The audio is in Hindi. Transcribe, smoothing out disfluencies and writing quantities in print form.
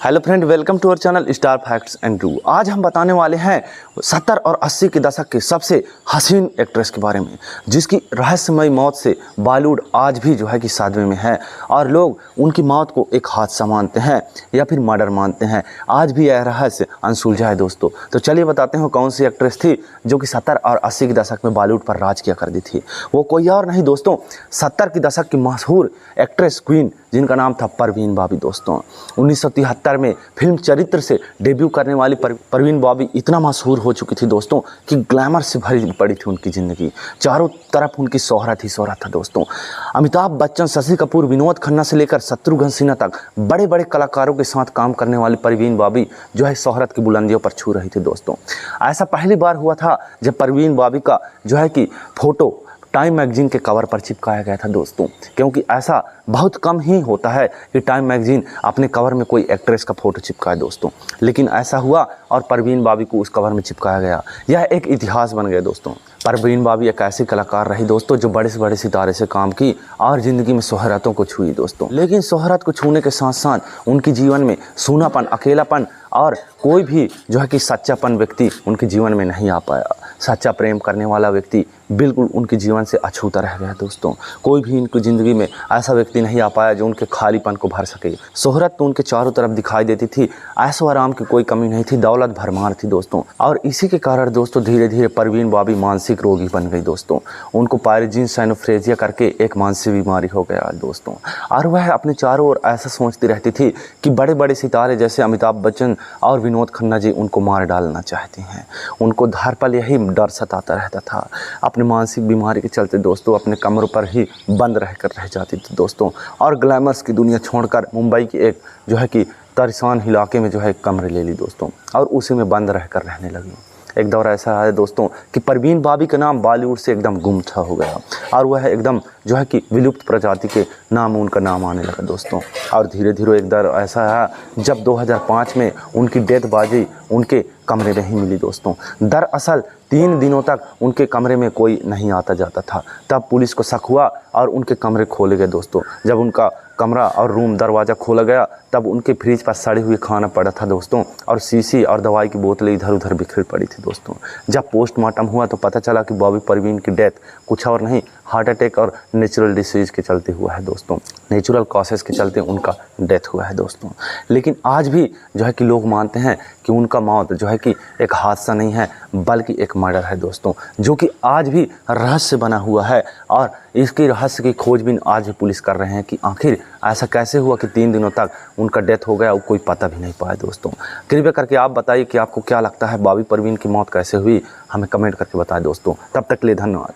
Hello friend, welcome to our channel Star Facts and true. आज हम बताने वाले हैं 70 और 80 के दशक के सबसे हसीन एक्ट्रेस के बारे में, जिसकी रहस्यमयी मौत से बॉलीवुड आज भी जो है कि सदमे में है और लोग उनकी मौत को एक हादसा मानते हैं या फिर मर्डर मानते हैं। आज भी यह रहस्य अनसुलझा है दोस्तों। तो चलिए बताते हैं कौन सी एक्ट्रेस थी जो कि 70 और 80 के दशक में बॉलीवुड पर राज किया करती थी। वो कोई और नहीं दोस्तों, 70 के दशक की मशहूर एक्ट्रेस क्वीन जिनका नाम था परवीन बाबी दोस्तों। 1973 में फिल्म चरित्र से डेब्यू करने वाली परवीन बाबी इतना मशहूर हो चुकी थी दोस्तों कि ग्लैमर से भरी पड़ी थी उनकी ज़िंदगी। चारों तरफ उनकी शोहरत ही शोहरत था दोस्तों। अमिताभ बच्चन, शशि कपूर, विनोद खन्ना से लेकर शत्रुघ्न सिन्हा तक बड़े बड़े कलाकारों के साथ काम करने वाली परवीन बाबी जो है शोहरत की बुलंदियों पर छू रही थी दोस्तों। ऐसा पहली बार हुआ था जब परवीन बाबी का जो है कि फोटो टाइम मैगजीन के कवर पर चिपकाया गया था दोस्तों, क्योंकि ऐसा बहुत कम ही होता है कि टाइम मैगजीन अपने कवर में कोई एक्ट्रेस का फोटो चिपकाए दोस्तों। लेकिन ऐसा हुआ और परवीन बाबी को उस कवर में चिपकाया गया। यह एक इतिहास बन गया दोस्तों। परवीन बाबी एक ऐसी कलाकार रही दोस्तों जो बड़े से बड़े सितारे से काम की और ज़िंदगी में शोहरतों को छुई दोस्तों। लेकिन शोहरत को छूने के साथ साथ उनके जीवन में सूनापन, अकेलापन और कोई भी जो है कि सच्चापन व्यक्ति उनके जीवन में नहीं आ पाया। सच्चा प्रेम करने वाला व्यक्ति बिल्कुल उनके जीवन से अछूता रह गया दोस्तों। कोई भी इनकी ज़िंदगी में ऐसा व्यक्ति नहीं आ पाया जो उनके खालीपन को भर सके। शोहरत तो उनके चारों तरफ दिखाई देती थी, ऐशो आराम की कोई कमी नहीं थी, दौलत भरमार थी दोस्तों। और इसी के कारण दोस्तों धीरे धीरे परवीन बाबी मानसिक रोगी बन गई दोस्तों। उनको पायरिजिन साइनोफ्रेजिया करके एक मानसिक बीमारी हो गया दोस्तों। और वह अपने चारों ओर ऐसा सोचती रहती थी कि बड़े बड़े सितारे जैसे अमिताभ बच्चन और विनोद खन्ना जी उनको मार डालना चाहती हैं। उनको हर पल यही डर सताता रहता था। अपने मानसिक बीमारी के चलते दोस्तों अपने कमरों पर ही बंद रहकर रह जाती थी दोस्तों, और ग्लैमर्स की दुनिया छोड़कर मुंबई की एक जो है कि तरसान इलाके में जो है कमरे ले ली दोस्तों, और उसी में बंद रहकर रहने लगी। एक दौर ऐसा है दोस्तों कि परवीन बाबी का नाम बॉलीवुड से एकदम गुमथा हो गया और वह एकदम जो है कि विलुप्त प्रजाति के नाम उनका नाम आने लगा दोस्तों। और धीरे धीरे एक दौर ऐसा है जब 2005 में उनकी डेथ बाजी उनके कमरे में ही मिली दोस्तों। दरअसल 3 दिनों तक उनके कमरे में कोई नहीं आता जाता था। तब पुलिस को शक हुआ और उनके कमरे खोले गए दोस्तों। जब उनका कमरा और रूम दरवाज़ा खोला गया तब उनके फ्रिज पर सड़ी हुई खाना पड़ा था दोस्तों, और शीशी और दवाई की बोतलें इधर उधर बिखरी पड़ी थी दोस्तों। जब पोस्टमार्टम हुआ तो पता चला कि बॉबी परवीन की डेथ कुछ और नहीं, हार्ट अटैक और नेचुरल डिसीज़ के चलते हुआ है दोस्तों। नेचुरल कॉसेस के चलते उनका डेथ हुआ है दोस्तों। लेकिन आज भी जो है कि लोग मानते हैं कि उनका मौत जो है कि एक हादसा नहीं है बल्कि एक मर्डर है दोस्तों, जो कि आज भी रहस्य बना हुआ है। और इसके रहस्य की खोजबीन आज भी पुलिस कर रहे हैं कि आखिर ऐसा कैसे हुआ कि 3 दिनों तक उनका डेथ हो गया और कोई पता भी नहीं पाया दोस्तों। कृपया करके आप बताइए कि आपको क्या लगता है बॉबी परवीन की मौत कैसे हुई, हमें कमेंट करके बताएं दोस्तों। तब तक के लिए धन्यवाद।